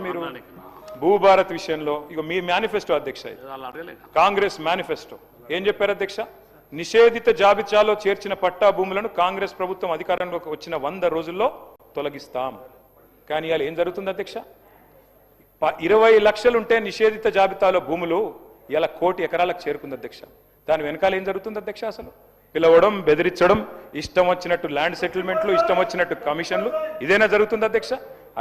మీరు భూభారత్ విషయంలో ఇక మీ మేనిఫెస్టో అధ్యక్ష కాంగ్రెస్ మేనిఫెస్టో ఏం చెప్పారు అధ్యక్ష? నిషేధిత జాబితాలో చేర్చిన పట్టా భూములను కాంగ్రెస్ ప్రభుత్వం అధికారంలోకి వచ్చిన 100 రోజుల్లో తొలగిస్తాం. కానీ ఇవాళ ఏం జరుగుతుంది అధ్యక్ష? 20 లక్షలుంటే నిషేధిత జాబితాలో భూములు ఇలా 1 కోటి ఎకరాలకు చేరుకుంది అధ్యక్ష. దాని వెనకాల ఏం జరుగుతుంది అధ్యక్ష? అసలు పిలవడం, బెదిరించడం, ఇష్టం వచ్చినట్టు ల్యాండ్ సెటిల్మెంట్లు, ఇష్టం వచ్చినట్టు కమిషన్లు, ఇదేనా జరుగుతుంది అధ్యక్ష?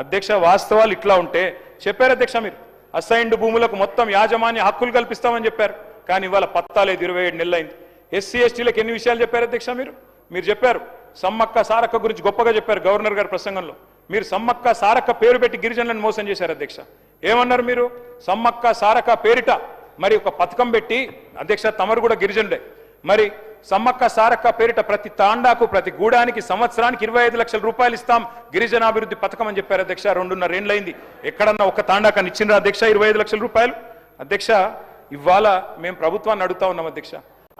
అధ్యక్ష వాస్తవాలు ఇట్లా ఉంటే చెప్పారు అధ్యక్ష, మీరు అసైన్డ్ భూములకు మొత్తం యాజమాన్య హక్కులు కల్పిస్తామని చెప్పారు. కానీ ఇవాళ పత్తా లేదు, 27 నెలలైంది. ఎస్సీ ఎస్టీలకు ఎన్ని విషయాలు చెప్పారు అధ్యక్ష? మీరు చెప్పారు సమ్మక్క సారక్క గురించి గొప్పగా చెప్పారు గవర్నర్ గారి ప్రసంగంలో. మీరు సమ్మక్క సారక్క పేరు పెట్టి గిరిజనులను మోసం చేశారు అధ్యక్ష. ఏమన్నారు మీరు? సమ్మక్క సారక్క పేరిట మరి ఒక పథకం పెట్టి, అధ్యక్ష తమరు కూడా గిరిజనుడే, మరి సమ్మక్క సారక్క పేరిట ప్రతి తాండాకు ప్రతి గూడానికి సంవత్సరానికి 25 లక్షల రూపాయలు ఇస్తాం గిరిజనాభివృద్ధి పథకం అని చెప్పారు అధ్యక్ష. 2.5 ఏళ్ళైంది, ఎక్కడన్నా ఒక తాండాకని ఇచ్చిండ్రా అధ్యక్ష 25 లక్షల రూపాయలు? అధ్యక్ష ఇవాళ మేము ప్రభుత్వాన్ని అడుగుతా ఉన్నాం అధ్యక్ష,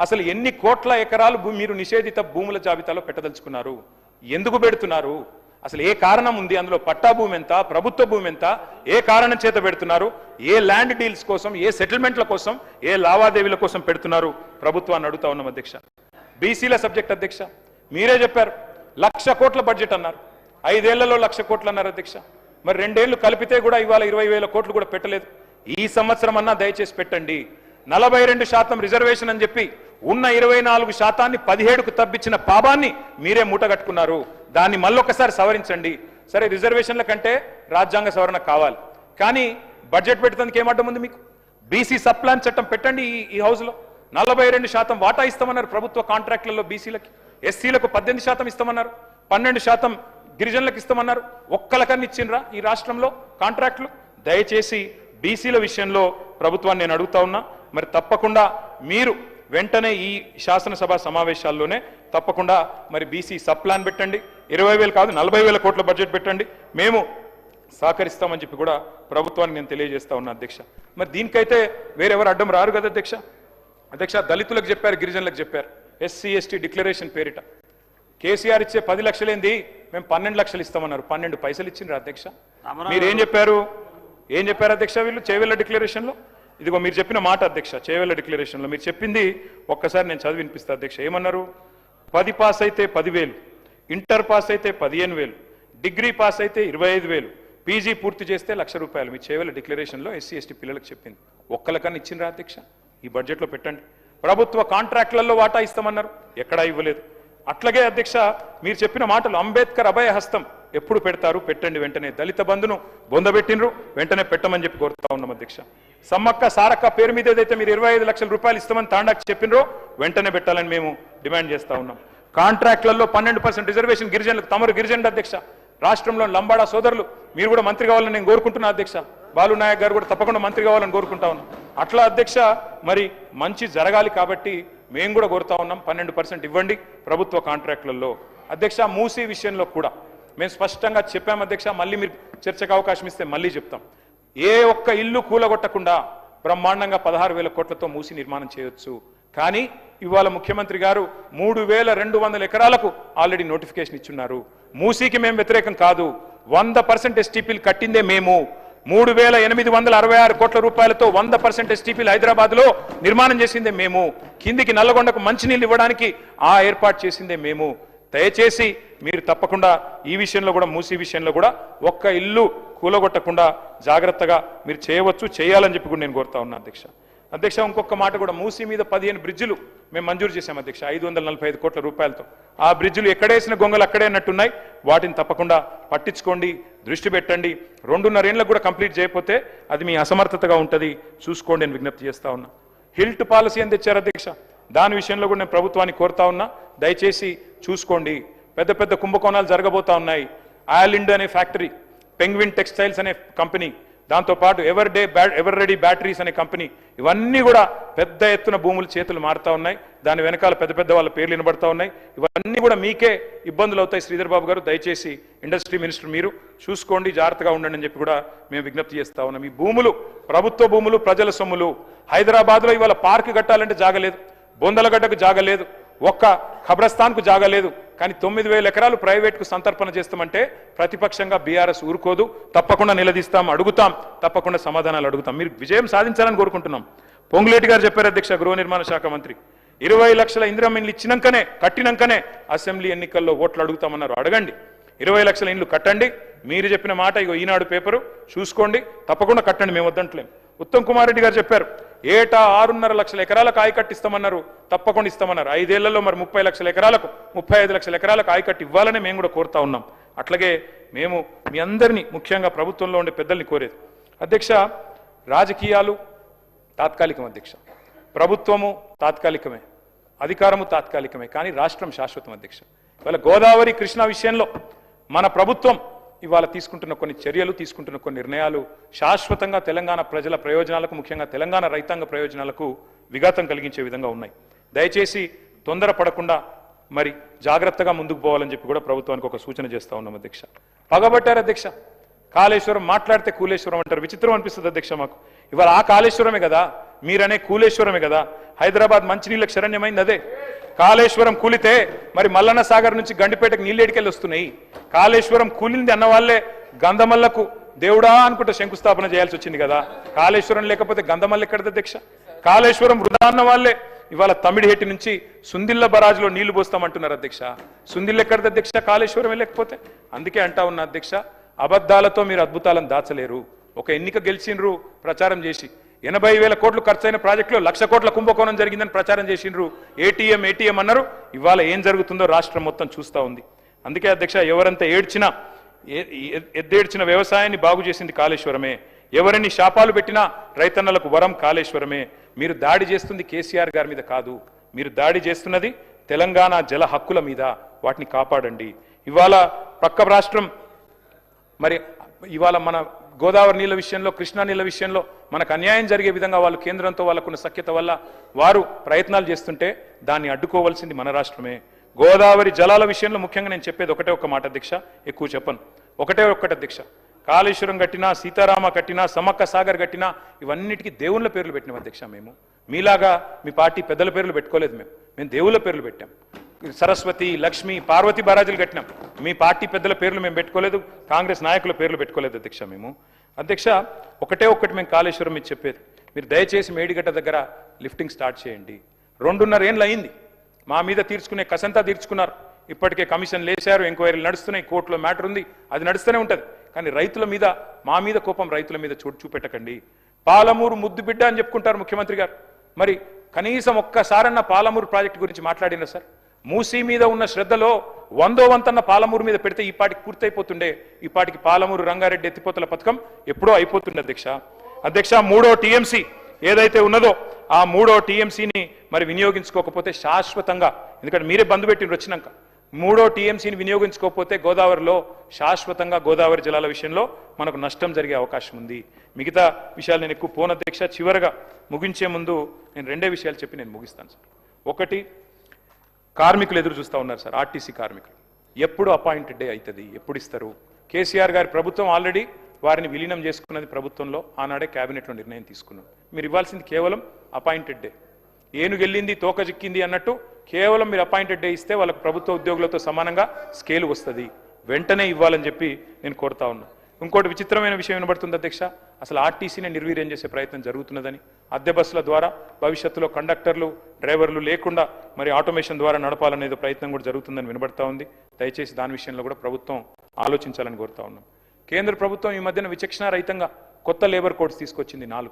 అసలు ఎన్ని కోట్ల ఎకరాలు మీరు నిషేధిత భూముల జాబితాలో పెట్టదలుచుకున్నారు? ఎందుకు పెడుతున్నారు? అసలు ఏ కారణం ఉంది అందులో? పట్టా భూమి ఎంత, ప్రభుత్వ భూమి ఎంత, ఏ కారణం చేత పెడుతున్నారు? ఏ ల్యాండ్ డీల్స్ కోసం, ఏ సెటిల్మెంట్ల కోసం, ఏ లావాదేవీల కోసం పెడుతున్నారు? ప్రభుత్వాన్ని అడుగుతా ఉన్నాం అధ్యక్ష. బీసీల సబ్జెక్ట్ అధ్యక్ష, మీరే చెప్పారు 1,00,000 కోట్ల బడ్జెట్ అన్నారు, 5 ఏళ్లలో 1,00,000 కోట్లు అన్నారు అధ్యక్ష. మరి 2 ఏళ్లు కలిపితే కూడా ఇవాళ 20,000 కోట్లు కూడా పెట్టలేదు. ఈ సంవత్సరం అన్నా దయచేసి పెట్టండి. 42% రిజర్వేషన్ అని చెప్పి ఉన్న 24% 17కు తప్పించిన పాపాన్ని మీరే మూటగట్టుకున్నారు. దాన్ని మళ్ళొకసారి సవరించండి. సరే రిజర్వేషన్ల కంటే రాజ్యాంగ సవరణ కావాలి, కానీ బడ్జెట్ పెట్టడానికి ఏమడ్డం ఉంది మీకు? బీసీ సబ్ ప్లాన్ చట్టం పెట్టండి. ఈ హౌస్లో 42% వాటా ఇస్తామన్నారు ప్రభుత్వ కాంట్రాక్టులలో బీసీలకి. ఎస్సీలకు 18% ఇస్తామన్నారు, 12% గిరిజనులకు ఇస్తామన్నారు. ఒక్కలకన్నా ఇచ్చిండ్రా ఈ రాష్ట్రంలో కాంట్రాక్టులు? దయచేసి బీసీల విషయంలో ప్రభుత్వాన్ని నేను అడుగుతా ఉన్నా, మరి తప్పకుండా మీరు వెంటనే ఈ శాసనసభ సమావేశాల్లోనే తప్పకుండా మరి బీసీ సబ్ ప్లాన్ పెట్టండి. 20,000 కాదు 40,000 కోట్ల బడ్జెట్ పెట్టండి, మేము సహకరిస్తామని చెప్పి కూడా ప్రభుత్వానికి నేను తెలియజేస్తా ఉన్నా అధ్యక్ష. మరి దీనికైతే వేరెవరు అడ్డం రారు కదా అధ్యక్ష. అధ్యక్ష దళితులకు చెప్పారు, గిరిజనులకు చెప్పారు, ఎస్సీ ఎస్టీ డిక్లరేషన్ పేరిట కేసీఆర్ ఇచ్చే 10 లక్షలేంది, మేము 12 లక్షలు ఇస్తామన్నారు. 12 పైసలు ఇచ్చిండ్రు అధ్యక్ష. మీరేం చెప్పారు? ఏం చెప్పారు అధ్యక్ష వీళ్ళు చేవెళ్ళ డిక్లరేషన్లో? ఇదిగో మీరు చెప్పిన మాట అధ్యక్ష, చేవెళ్ళ డిక్లరేషన్లో మీరు చెప్పింది ఒక్కసారి నేను చదివి వినిపిస్తా అధ్యక్ష. ఏమన్నారు? 10 పాస్ అయితే 10,000, ఇంటర్ పాస్ అయితే 15,000, డిగ్రీ పాస్ అయితే 25,000, పీజీ పూర్తి చేస్తే 1,00,000 రూపాయలు. మీ చేవెళ్ళ డిక్లరేషన్లో ఎస్సీ ఎస్టీ పిల్లలకు చెప్పింది. ఒక్కలకన్నా ఇచ్చిండ్రా అధ్యక్ష? ఈ బడ్జెట్లో పెట్టండి. ప్రభుత్వ కాంట్రాక్టులలో వాటా ఇస్తామన్నారు, ఎక్కడా ఇవ్వలేదు. అట్లాగే అధ్యక్ష మీరు చెప్పిన మాటలు, అంబేద్కర్ అభయ హస్తం ఎప్పుడు పెడతారు? పెట్టండి వెంటనే. దళిత బంధును బొందబెట్టినరు, వెంటనే పెట్టమని చెప్పి కోరుతా ఉన్నాం అధ్యక్ష. సమ్మక్క సారక్క పేరు మీద ఏదైతే మీరు 25 లక్షల రూపాయలు ఇస్తామని తాండాకి చెప్పినరో వెంటనే పెట్టాలని మేము డిమాండ్ చేస్తా ఉన్నాం. కాంట్రాక్టులలో 12% రిజర్వేషన్ గిరిజనులకు. తమరు గిరిజనుడు అధ్యక్ష, రాష్ట్రంలో లంబాడా సోదరులు మీరు కూడా మంత్రి కావాలని నేను కోరుకుంటున్నా అధ్యక్ష. బాలు నాయక్ గారు కూడా తప్పకుండా మంత్రి కావాలని కోరుకుంటా ఉన్నాం. అట్లా అధ్యక్ష మరి మంచి జరగాలి కాబట్టి మేము కూడా కోరుతా ఉన్నాం, 12% ఇవ్వండి ప్రభుత్వ కాంట్రాక్టులలో. అధ్యక్ష మూసీ విషయంలో కూడా మేము స్పష్టంగా చెప్పాం అధ్యక్ష, మళ్ళీ మీరు చర్చకు అవకాశం ఇస్తే మళ్ళీ చెప్తాం. ఏ ఒక్క ఇల్లు కూలగొట్టకుండా బ్రహ్మాండంగా 16,000 కోట్లతో మూసీ నిర్మాణం చేయొచ్చు. కానీ ఇవాళ ముఖ్యమంత్రి గారు 3,200 ఎకరాలకు ఆల్రెడీ నోటిఫికేషన్ ఇచ్చున్నారు. మూసీకి మేము వ్యతిరేకం కాదు, 100% ఎస్టీపీలు కట్టిందే మేము. 3,866 కోట్ల రూపాయలతో 100% ఎస్టీపీలు హైదరాబాద్లో నిర్మాణం చేసిందే మేము. కిందికి నల్లగొండకు మంచినీళ్ళు ఇవ్వడానికి ఆ ఏర్పాటు చేసిందే మేము. దయచేసి మీరు తప్పకుండా ఈ విషయంలో కూడా, మూసీ విషయంలో కూడా ఒక్క ఇల్లు కూలగొట్టకుండా జాగ్రత్తగా మీరు చేయవచ్చు, చేయాలని చెప్పి కూడా నేను కోరుతా ఉన్నా అధ్యక్ష. అధ్యక్ష ఇంకొక మాట కూడా, మూసీ మీద 15 బ్రిడ్జిలు మేము మంజూరు చేశాం అధ్యక్ష 545 కోట్ల రూపాయలతో. ఆ బ్రిడ్జిలు ఎక్కడేసిన గొంగలు అక్కడే అన్నట్టున్నాయి, వాటిని తప్పకుండా పట్టించుకోండి, దృష్టి పెట్టండి. 2.5 ఏళ్ళకు కూడా కంప్లీట్ చేయకపోతే అది మీ అసమర్థతగా ఉంటుంది, చూసుకోండి అని విజ్ఞప్తి చేస్తా ఉన్నా. హిల్ట్ పాలసీ అని తెచ్చారు అధ్యక్ష, దాని విషయంలో కూడా నేను ప్రభుత్వాన్ని కోరుతా ఉన్నా, దయచేసి చూసుకోండి. పెద్ద పెద్ద కుంభకోణాలు జరగబోతా ఉన్నాయి. ఆయిల్ అనే ఫ్యాక్టరీ, పెంగ్విన్ టెక్స్టైల్స్ అనే కంపెనీ, దాంతోపాటు ఎవర్ రెడీ బ్యాటరీస్ అనే కంపెనీ, ఇవన్నీ కూడా పెద్ద ఎత్తున భూములు చేతులు మారుతా ఉన్నాయి. దాని వెనకాల పెద్ద పెద్ద వాళ్ళ పేర్లు వినబడతా ఉన్నాయి. ఇవన్నీ కూడా మీకే ఇబ్బందులు అవుతాయి శ్రీధర్ బాబు గారు, దయచేసి ఇండస్ట్రీ మినిస్టర్ మీరు చూసుకోండి, జాగ్రత్తగా ఉండండి అని చెప్పి కూడా మేము విజ్ఞప్తి చేస్తా ఉన్నాం. ఈ భూములు ప్రభుత్వ భూములు, ప్రజల సొమ్ములు. హైదరాబాద్లో ఇవాళ పార్క్ కట్టాలంటే జాగలేదు, బొందలగడ్డకు జాగలేదు, ఒక్క ఖబ్రస్థాన్కు జాగా లేదు. కానీ 9,000 ఎకరాలు ప్రైవేట్కు సంతర్పణ చేస్తామంటే ప్రతిపక్షంగా బీఆర్ఎస్ ఊరుకోదు. తప్పకుండా నిలదీస్తాం, అడుగుతాం, తప్పకుండా సమాధానాలు అడుగుతాం. మీరు విజయం సాధించాలని కోరుకుంటున్నాం. పొంగులేటి గారు చెప్పారు అధ్యక్ష, గృహ నిర్మాణ శాఖ మంత్రి, 20 లక్షల ఇందిరమ్మ ఇండ్లు ఇచ్చినాకనే కట్టినాకనే అసెంబ్లీ ఎన్నికల్లో ఓట్లు అడుగుతామన్నారు. అడగండి, 20 లక్షల ఇండ్లు కట్టండి. మీరు చెప్పిన మాట ఇగో ఈనాడు పేపరు చూసుకోండి, తప్పకుండా కట్టండి, మేము వద్దంటలేం. ఉత్తమ్ కుమార్ రెడ్డి గారు చెప్పారు, ఏటా 6.5 లక్షల ఎకరాలకు ఆయకట్టు ఇస్తామన్నారు, తప్పకుండా ఇస్తామన్నారు. 5 ఏళ్లలో మరి 30 లక్షల ఎకరాలకు 35 లక్షల ఎకరాలకు ఆయకట్టు ఇవ్వాలని మేము కూడా కోరుతా ఉన్నాం. అట్లాగే మేము మీ అందరినీ, ముఖ్యంగా ప్రభుత్వంలో ఉండే పెద్దల్ని కోరేది, అధ్యక్ష, రాజకీయాలు తాత్కాలికం అధ్యక్ష, ప్రభుత్వము తాత్కాలికమే, అధికారము తాత్కాలికమే, కానీ రాష్ట్రం శాశ్వతం అధ్యక్ష. ఇవాళ గోదావరి కృష్ణా విషయంలో మన ప్రభుత్వం ఇవాళ తీసుకుంటున్న కొన్ని చర్యలు, తీసుకుంటున్న కొన్ని నిర్ణయాలు శాశ్వతంగా తెలంగాణ ప్రజల ప్రయోజనాలకు, ముఖ్యంగా తెలంగాణ రైతాంగ ప్రయోజనాలకు విఘాతం కలిగించే విధంగా ఉన్నాయి. దయచేసి తొందరపడకుండా మరి జాగ్రత్తగా ముందుకు పోవాలని చెప్పి కూడా ప్రభుత్వానికి ఒక సూచన చేస్తా ఉన్నాం అధ్యక్ష. పగబట్టారు అధ్యక్ష, కాళేశ్వరం మాట్లాడితే కూలేశ్వరం అంటారు. విచిత్రం అనిపిస్తుంది అధ్యక్ష మాకు. ఇవాళ ఆ కాళేశ్వరమే కదా, మీరనే కూలేశ్వరమే కదా. హైదరాబాద్ మంచినీళ్ళకి శరణ్యమైంది అదే. కాళేశ్వరం కూలితే మరి మల్లన్న సాగర్ నుంచి గండిపేటకు నీళ్ళేడికెళ్ళి వస్తున్నాయి. కాళేశ్వరం కూలింది అన్న వాళ్ళే గంధమల్లకు దేవుడా అనుకుంటే శంకుస్థాపన చేయాల్సి వచ్చింది కదా. కాళేశ్వరం లేకపోతే గంధమల్ల ఎక్కడది అధ్యక్ష? కాళేశ్వరం వృధా అన్న వాళ్ళే ఇవాళ తమిడిహెట్టి నుంచి సుందిల్ల బరాజులో నీళ్లు పోస్తామంటున్నారు అధ్యక్ష. సుందిల్ల ఎక్కడది అధ్యక్ష? కాళేశ్వరం లేకపోతే. అందుకే అంటా ఉన్నా అధ్యక్ష, అబద్ధాలతో మీరు అద్భుతాలను దాచలేరు. ఒక ఎన్నిక గెలిచిండ్రు ప్రచారం చేసి, 80,000 కోట్లు ఖర్చైన ప్రాజెక్టులో 1,00,000 కోట్ల కుంభకోణం జరిగిందని ప్రచారం చేసిండ్రు. ఏటీఎం అన్నారు. ఇవాళ ఏం జరుగుతుందో రాష్ట్రం మొత్తం చూస్తూ ఉంది. అందుకే అధ్యక్ష, ఎవరంతా ఏడ్చినా, ఎద్దేడ్చిన వ్యవసాయాన్ని బాగు చేసింది కాళేశ్వరమే. ఎవరిని శాపాలు పెట్టినా రైతన్నలకు వరం కాళేశ్వరమే. మీరు దాడి చేస్తుంది కేసీఆర్ గారి మీద కాదు, మీరు దాడి చేస్తున్నది తెలంగాణ జల హక్కుల మీద. వాటిని కాపాడండి. ఇవాళ పక్క రాష్ట్రం మరి ఇవాళ మన గోదావరి నీళ్ళ విషయంలో, కృష్ణా నీళ్ళ విషయంలో మనకు అన్యాయం జరిగే విధంగా వాళ్ళు కేంద్రంతో వాళ్ళకున్న సఖ్యత వల్ల వారు ప్రయత్నాలు చేస్తుంటే దాన్ని అడ్డుకోవాల్సింది మన రాష్ట్రమే. గోదావరి జలాల విషయంలో ముఖ్యంగా నేను చెప్పేది ఒకటే ఒక మాట అధ్యక్ష, ఎక్కువ చెప్పను. ఒకటే ఒక్కటి అధ్యక్ష, కాళేశ్వరం కట్టినా, సీతారామ కట్టినా, సమక్క సాగర్ కట్టినా ఇవన్నిటికీ దేవుళ్ళ పేర్లు పెట్టినాం అధ్యక్ష. మేము మీలాగా మీ పార్టీ పెద్దల పేర్లు పెట్టుకోలేదు. మేము దేవుళ్ళ పేర్లు పెట్టాం. సరస్వతి, లక్ష్మి, పార్వతి బారాజులు కట్టినాం. మీ పార్టీ పెద్దల పేర్లు మేము పెట్టుకోలేదు, కాంగ్రెస్ నాయకుల పేర్లు పెట్టుకోలేదు అధ్యక్ష. మేము అధ్యక్ష ఒకటే ఒక్కటి మేము కాళేశ్వరం మీకు చెప్పేది, మీరు దయచేసి మేడిగడ్డ దగ్గర లిఫ్టింగ్ స్టార్ట్ చేయండి. 2.5 ఏళ్ళు అయింది. మా మీద తీర్చుకునే కసంతా తీర్చుకున్నారు. ఇప్పటికే కమిషన్ లేశారు, ఎంక్వైరీలు నడుస్తున్నాయి, కోర్టులో మ్యాటర్ ఉంది, అది నడుస్తూనే ఉంటుంది. కానీ రైతుల మీద, మా మీద కోపం రైతుల మీద చూపెట్టకండి. పాలమూరు ముద్దు బిడ్డ అని చెప్పుకుంటారు ముఖ్యమంత్రి గారు. మరి కనీసం ఒక్కసారన్న పాలమూరు ప్రాజెక్టు గురించి మాట్లాడినా సార్? మూసీ మీద ఉన్న శ్రద్ధలో 100వ వంతన్న పాలమూరు మీద పెడితే ఈ పాటికి పూర్తయిపోతుండే. ఈ పాటికి పాలమూరు రంగారెడ్డి ఎత్తిపోతల పథకం ఎప్పుడో అయిపోతుండే అధ్యక్ష. 3వ టీఎంసీ ఏదైతే ఉన్నదో ఆ 3వ టీఎంసీని మరి వినియోగించుకోకపోతే శాశ్వతంగా, ఎందుకంటే మీరే బంద్ పెట్టిండ్రు వచ్చినాక, 3వ టీఎంసీని వినియోగించుకోకపోతే గోదావరిలో శాశ్వతంగా గోదావరి జలాల విషయంలో మనకు నష్టం జరిగే అవకాశం ఉంది. మిగతా విషయాలు నేను ఎక్కువ పోను అధ్యక్ష. చివరగా ముగించే ముందు నేను 2 విషయాలు చెప్పి నేను ముగిస్తాను సార్. ఒకటి, కార్మికులు ఎదురు చూస్తూ ఉన్నారు సార్. ఆర్టీసీ కార్మికులు ఎప్పుడు అపాయింటెడ్ డే అవుతుంది, ఎప్పుడు ఇస్తారు? కేసీఆర్ గారి ప్రభుత్వం ఆల్రెడీ వారిని విలీనం చేసుకున్నది ప్రభుత్వంలో, ఆనాడే క్యాబినెట్లో నిర్ణయం తీసుకున్నాం. మీరు ఇవ్వాల్సింది కేవలం అపాయింటెడ్ డే. ఏనుగెళ్ళింది తోక చిక్కింది అన్నట్టు కేవలం మీరు అపాయింటెడ్ డే ఇస్తే వాళ్ళకు ప్రభుత్వ ఉద్యోగులతో సమానంగా స్కేల్ వస్తుంది. వెంటనే ఇవ్వాలని చెప్పి నేను కోరుతా ఉన్నా. ఇంకోటి విచిత్రమైన విషయం వినబడుతుంది అధ్యక్ష, అసలు ఆర్టీసీని నిర్వీర్యం చేసే ప్రయత్నం జరుగుతున్నదని. అద్దె బస్సుల ద్వారా భవిష్యత్తులో కండక్టర్లు, డ్రైవర్లు లేకుండా మరి ఆటోమేషన్ ద్వారా నడపాలనేది ప్రయత్నం కూడా జరుగుతుందని వినబడతా ఉంది. దయచేసి దాని విషయంలో కూడా ప్రభుత్వం ఆలోచించాలని కోరుతా ఉన్నాం. కేంద్ర ప్రభుత్వం ఈ మధ్యన విచక్షణారహితంగా కొత్త లేబర్ కోడ్స్ తీసుకొచ్చింది 4.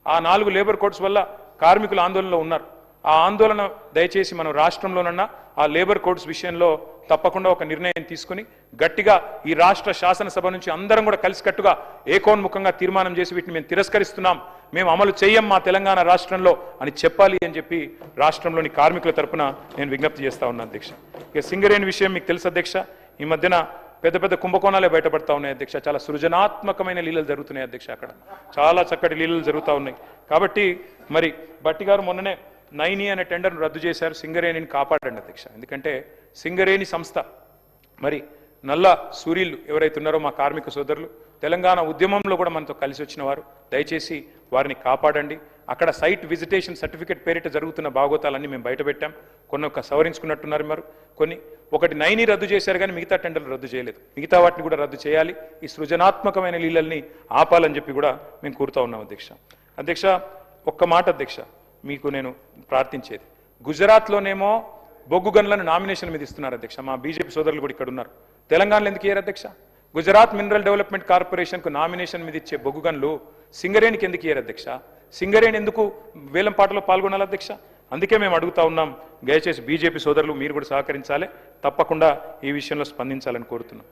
ఆ 4 లేబర్ కోడ్స్ వల్ల కార్మికులు ఆందోళనలో ఉన్నారు. ఆ ఆందోళన దయచేసి మనం రాష్ట్రంలోనన్నా ఆ లేబర్ కోడ్స్ విషయంలో తప్పకుండా ఒక నిర్ణయం తీసుకుని గట్టిగా ఈ రాష్ట్ర శాసనసభ నుంచి అందరం కూడా కలిసికట్టుగా ఏకోన్ముఖంగా తీర్మానం చేసి వీటిని మేము తిరస్కరిస్తున్నాం, మేము అమలు చేయం మా తెలంగాణ రాష్ట్రంలో అని చెప్పాలి అని చెప్పి రాష్ట్రంలోని కార్మికుల తరపున నేను విజ్ఞప్తి చేస్తా ఉన్నాను అధ్యక్ష. ఇక సింగరేణి విషయం మీకు తెలుసు అధ్యక్ష, ఈ మధ్యన పెద్ద పెద్ద కుంభకోణాలే బయటపడతా ఉన్నాయి అధ్యక్ష. చాలా సృజనాత్మకమైన లీలలు జరుగుతున్నాయి అధ్యక్ష. అక్కడ చాలా చక్కటి లీలలు జరుగుతూ ఉన్నాయి. కాబట్టి మరి భట్టి గారు మొన్ననే 9E అనే టెండర్ను రద్దు చేశారు. సింగరేణిని కాపాడండి అధ్యక్ష. ఎందుకంటే సింగరేణి సంస్థ మరి నల్ల సూర్యులు ఎవరైతే ఉన్నారో మా కార్మిక సోదరులు తెలంగాణ ఉద్యమంలో కూడా మనతో కలిసి వచ్చిన వారు, దయచేసి వారిని కాపాడండి. అక్కడ సైట్ విజిటేషన్ సర్టిఫికేట్ పేరిట జరుగుతున్న భాగోతాలన్నీ మేము బయటపెట్టాం. కొన్ని సవరించుకున్నట్టున్నారు మరి ఒకటి 9 రద్దు చేశారు కానీ మిగతా టెండర్లు రద్దు చేయలేదు. మిగతా వాటిని కూడా రద్దు చేయాలి. ఈ సృజనాత్మకమైన లీలల్ని ఆపాలని చెప్పి కూడా మేము కోరుతా ఉన్నాం అధ్యక్ష. ఒక్క మాట అధ్యక్ష, మీకు నేను ప్రార్థించేది, గుజరాత్లోనేమో బొగ్గు గనులను నామినేషన్ మీద ఇస్తున్నారు అధ్యక్ష. మా బీజేపీ సోదరులు కూడా ఇక్కడ ఉన్నారు. తెలంగాణలో ఎందుకు ఇయ్యారు అధ్యక్ష? గుజరాత్ మినరల్ డెవలప్మెంట్ కార్పొరేషన్కు నామినేషన్ మీద ఇచ్చే బొగ్గు గనులు సింగరేణికి ఎందుకు ఇయ్యారు అధ్యక్ష? సింగరేణి ఎందుకు వేలంపాటలో పాల్గొనాలి అధ్యక్ష? అందుకే మేము అడుగుతా ఉన్నాం, దయచేసి బీజేపీ సోదరులు మీరు కూడా సహకరించాలి, తప్పకుండా ఈ విషయంలో స్పందించాలని కోరుతున్నాం.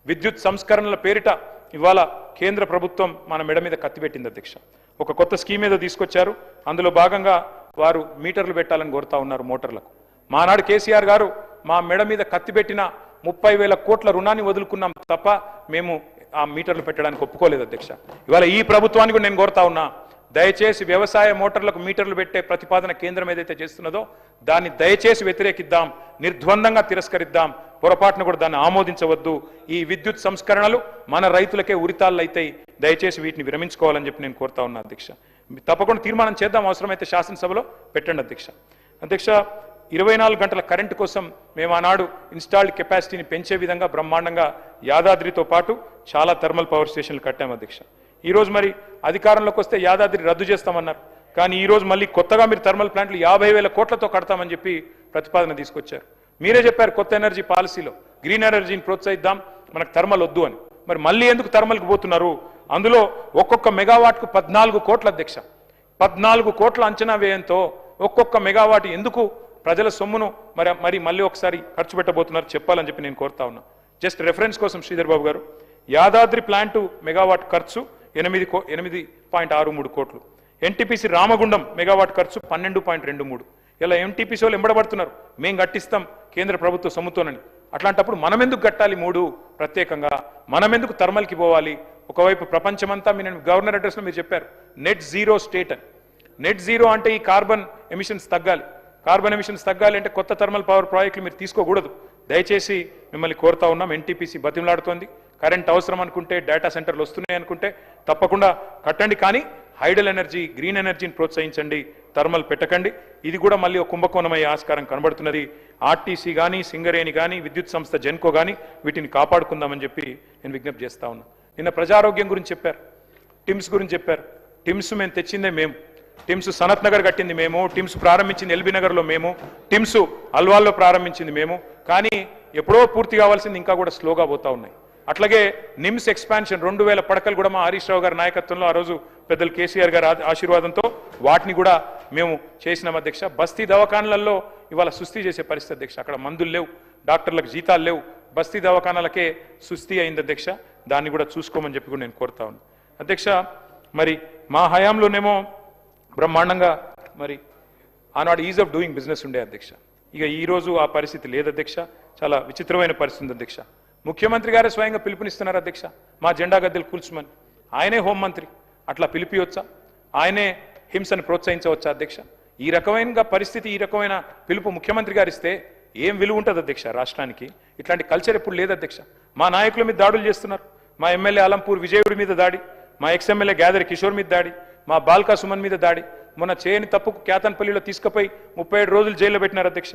విద్యుత్ సంస్కరణల పేరిట ఇవాళ కేంద్ర ప్రభుత్వం మన మెడ మీద కత్తిపెట్టింది అధ్యక్ష. ఒక కొత్త స్కీమ్ ఏదో తీసుకొచ్చారు. అందులో భాగంగా వారు మీటర్లు పెట్టాలని కోరుతా ఉన్నారు మోటార్లకు. మానాడు కేసీఆర్ గారు మా మెడ మీద కత్తిపెట్టిన 30,000 కోట్ల రుణాన్ని వదులుకున్నాం తప్ప మేము ఆ మీటర్లు పెట్టడానికి ఒప్పుకోలేదు అధ్యక్ష. ఇవాళ ఈ ప్రభుత్వానికి కూడా నేను కోరుతా ఉన్నా, దయచేసి వ్యవసాయ మోటార్లకు మీటర్లు పెట్టే ప్రతిపాదన కేంద్రం ఏదైతే చేస్తున్నదో దాన్ని దయచేసి వ్యతిరేకిద్దాం, నిర్ద్వందంగా తిరస్కరిద్దాం. పొరపాటును కూడా దాన్ని ఆమోదించవద్దు. ఈ విద్యుత్ సంస్కరణలు మన రైతులకే ఉరితాళ్ళు అవుతాయి. దయచేసి వీటిని విరమించుకోవాలని చెప్పి నేను కోరుతా ఉన్నా అధ్యక్ష. తప్పకుండా తీర్మానం చేద్దాం, అవసరమైతే శాసనసభలో పెట్టండి అధ్యక్ష. 24 గంటల కరెంటు కోసం మేము ఆనాడు ఇన్స్టాల్డ్ కెపాసిటీని పెంచే విధంగా బ్రహ్మాండంగా యాదాద్రితో పాటు చాలా థర్మల్ పవర్ స్టేషన్లు కట్టాం అధ్యక్ష. ఈరోజు మరి అధికారంలోకి వస్తే యాదాద్రి రద్దు చేస్తామన్నారు. కానీ ఈరోజు మళ్ళీ కొత్తగా మీరు థర్మల్ ప్లాంట్లు 50,000 కోట్లతో కడతామని చెప్పి ప్రతిపాదన తీసుకొచ్చారు. మీరే చెప్పారు కొత్త ఎనర్జీ పాలసీలో గ్రీన్ ఎనర్జీని ప్రోత్సహిద్దాం, మనకు థర్మల్ వద్దు అని. మరి మళ్ళీ ఎందుకు థర్మల్కి పోతున్నారు? అందులో ఒక్కొక్క మెగావాట్కు 14 కోట్ల అధ్యక్ష. 14 కోట్ల అంచనా వ్యయంతో ఒక్కొక్క మెగావాట్ ఎందుకు ప్రజల సొమ్మును మళ్ళీ ఒకసారి ఖర్చు పెట్టబోతున్నారు చెప్పాలని చెప్పి నేను కోరుతా ఉన్నా. జస్ట్ రెఫరెన్స్ కోసం శ్రీధర్ బాబు గారు, యాదాద్రి ప్లాంటు మెగావాట్ ఖర్చు 8.63 కోట్లు. ఎన్టీపీసీ రామగుండం మెగావాట్ ఖర్చు 12.23. ఇలా ఎంటీపీసీ వాళ్ళు ఎంబడబడుతున్నారు, మేము కట్టిస్తాం కేంద్ర ప్రభుత్వ సొమ్ముతోనని. అట్లాంటప్పుడు మనం ఎందుకు కట్టాలి 3 ప్రత్యేకంగా? మనం ఎందుకు థర్మల్కి పోవాలి? ఒకవైపు ప్రపంచమంతా నేను గవర్నర్ అడ్రస్లో మీరు చెప్పారు నెట్ జీరో స్టేట్ అని. నెట్ జీరో అంటే ఈ కార్బన్ ఎమిషన్స్ తగ్గాలి. కార్బన్ ఎమిషన్స్ తగ్గాలి అంటే కొత్త థర్మల్ పవర్ ప్రాజెక్టులు మీరు తీసుకోకూడదు. దయచేసి మిమ్మల్ని కోరుతా ఉన్నాం, ఎన్టీపీసీ బతిమలాడుతోంది. కరెంట్ అవసరం అనుకుంటే, డేటా సెంటర్లు వస్తున్నాయి అనుకుంటే తప్పకుండా కట్టండి. కానీ హైడల్ ఎనర్జీ, గ్రీన్ ఎనర్జీని ప్రోత్సహించండి, థర్మల్ పెట్టకండి. ఇది కూడా మళ్ళీ ఒక కుంభకోణమయ్యే ఆస్కారం కనబడుతున్నది. ఆర్టీసీ కానీ, సింగరేణి కానీ, విద్యుత్ సంస్థ జెన్కో కానీ వీటిని కాపాడుకుందామని చెప్పి నేను విజ్ఞప్తి చేస్తా ఉన్నా. నిన్న ప్రజారోగ్యం గురించి చెప్పారు, టిమ్స్ గురించి చెప్పారు. టిమ్స్ మేము తెచ్చిందే మేము. టిమ్స్ సనత్ నగర్ కట్టింది మేము, టిమ్స్ ప్రారంభించింది ఎల్బీ నగర్లో మేము, టిమ్స్ అల్వాల్లో ప్రారంభించింది మేము. కానీ ఎప్పుడో పూర్తి కావాల్సింది ఇంకా కూడా స్లోగా పోతా ఉన్నాయి. అట్లాగే నిమ్స్ ఎక్స్పాన్షన్ 2,000 పడకలు కూడా మా హరీష్ రావు గారి నాయకత్వంలో ఆ రోజు పెద్దలు కేసీఆర్ గారి ఆశీర్వాదంతో వాటిని కూడా మేము చేసినాం అధ్యక్ష. బస్తీ దవాఖానాలలో ఇవాళ సుస్థి చేసే పరిస్థితి అధ్యక్ష. అక్కడ మందులు లేవు, డాక్టర్లకు జీతాలు లేవు, బస్తీ దవాఖానాలకే సుస్థి అయింది అధ్యక్ష. దాన్ని కూడా చూసుకోమని చెప్పి కూడా నేను కోరుతా ఉన్నాను అధ్యక్ష. మరి మా హయాంలోనేమో బ్రహ్మాండంగా మరి ఆనాడు ఈజ్ ఆఫ్ డూయింగ్ బిజినెస్ ఉండే అధ్యక్ష. ఇక ఈరోజు ఆ పరిస్థితి లేదు అధ్యక్ష. చాలా విచిత్రమైన పరిస్థితి అధ్యక్ష. ముఖ్యమంత్రి గారే స్వయంగా పిలుపునిస్తున్నారు అధ్యక్ష, మా జెండా గద్దెలు కూల్చమని. ఆయనే హోంమంత్రి, అట్లా పిలిపియొచ్చా? ఆయనే హింసను ప్రోత్సహించవచ్చా అధ్యక్ష? ఈ రకమైన పరిస్థితి, ఈ రకమైన పిలుపు ముఖ్యమంత్రి గారు ఇస్తే ఏం విలువ ఉంటుంది అధ్యక్ష రాష్ట్రానికి? ఇట్లాంటి కల్చర్ ఎప్పుడు లేదు అధ్యక్ష. మా నాయకుల మీద దాడులు చేస్తున్నారు. మా ఎమ్మెల్యే అలంపూర్ విజయుడి మీద దాడి, మా ఎక్స్ఎమ్మెల్యే గ్యాదరి కిషోర్ మీద దాడి, మా బాల్కా సుమన్ మీద దాడి, మొన్న చేయని తప్పుకు కేతన్పల్లిలో తీసుకుపోయి 37 రోజులు జైల్లో పెట్టినారు అధ్యక్ష.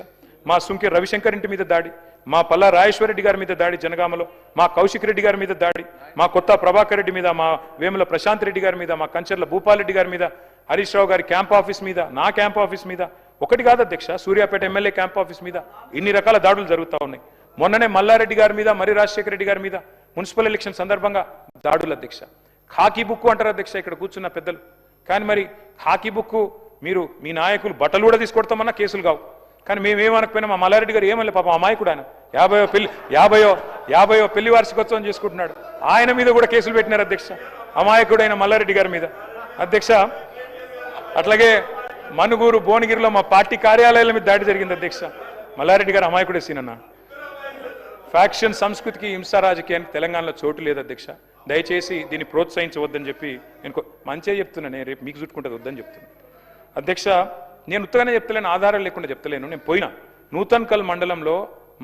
మా సుంకి రవిశంకర్ ఇంటి మీద దాడి, మా పల్లా రాజేశ్వరరెడ్డి గారి మీద దాడి జనగామలో, మా కౌశిక్ రెడ్డి గారి మీద దాడి, మా కొత్త ప్రభాకర్ రెడ్డి మీద, మా వేముల ప్రశాంత్ రెడ్డి గారి మీద, మా కంచర్ల భూపాలరెడ్డి గారి మీద, హరీష్ రావు గారి క్యాంప్ ఆఫీస్ మీద, నా క్యాంప్ ఆఫీస్ మీద, ఒకటి కాదు అధ్యక్ష, సూర్యాపేట ఎమ్మెల్యే క్యాంప్ ఆఫీస్ మీద ఇన్ని రకాల దాడులు జరుగుతూ ఉన్నాయి. మొన్ననే మల్లారెడ్డి గారి మీద, మరి రాజశేఖర రెడ్డి గారి మీద మున్సిపల్ ఎలక్షన్ సందర్భంగా దాడులు అధ్యక్ష. ఖాకీ బుక్కు అంటారు అధ్యక్ష ఇక్కడ కూర్చున్న పెద్దలు. కానీ మరి ఖాకీ బుక్కు మీరు మీ నాయకులు బట్టలు కూడా తీసుకొడతామన్నా కేసులు కావు. కానీ మేమేమనకపోయినా మా మల్లారెడ్డి గారు ఏమలే పాపం అమాయకుడు ఆయన 50వ పెళ్లి వార్షికోత్సవం చేసుకుంటున్నాడు. ఆయన మీద కూడా కేసులు పెట్టినారు అధ్యక్ష, అమాయకుడైన మల్లారెడ్డి గారి మీద అధ్యక్ష. అట్లాగే మనుగూరు భువనగిరిలో మా పార్టీ కార్యాలయాల మీద దాడి జరిగింది అధ్యక్ష. మల్లారెడ్డి గారు అమాయకుడే సీనన్న. ఫ్యాక్షన్ సంస్కృతికి, హింసా రాజకీయానికి తెలంగాణలో చోటు లేదు అధ్యక్ష. దయచేసి దీన్ని ప్రోత్సహించవద్దని చెప్పి నేను మంచిగా చెప్తున్నాను. నేను రేపు మీకు చుట్టుకుంటుంది వద్దని చెప్తున్నాను అధ్యక్ష. నేను ఉత్తగానే చెప్తలేను, ఆధారాలు లేకుండా చెప్తలేను. నేను పోయినా నూతన్కల్ మండలంలో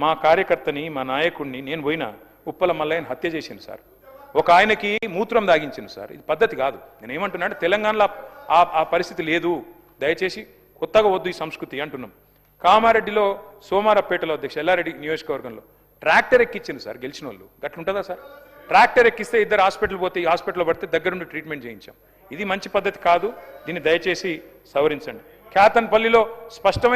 మా కార్యకర్తని, మా నాయకుడిని నేను పోయినా ఉప్పల మల్లయ్యని హత్య చేసింది సార్. ఒక ఆయనకి మూత్రం దాగించింది సార్. ఇది పద్ధతి కాదు. నేను ఏమంటున్నా అంటే తెలంగాణలో ఆ పరిస్థితి లేదు. దయచేసి కొత్తగా వద్దు ఈ సంస్కృతి అంటున్నాం. కామారెడ్డిలో సోమారపేటలో అధ్యక్ష ఎల్లారెడ్డి నియోజకవర్గంలో ట్రాక్టర్ ఎక్కించింది సార్ గెలిచిన వాళ్ళు. గట్లుంటుందా సార్? ట్రాక్టర్ ఎక్కిస్తే ఇద్దరు హాస్పిటల్ పోతే ఈ హాస్పిటల్లో పడితే దగ్గరుండి ట్రీట్మెంట్ చేయించాం. ఇది మంచి పద్ధతి కాదు. దీన్ని దయచేసి సవరించండి. క్యాతన్పల్లిలో స్పష్టమైన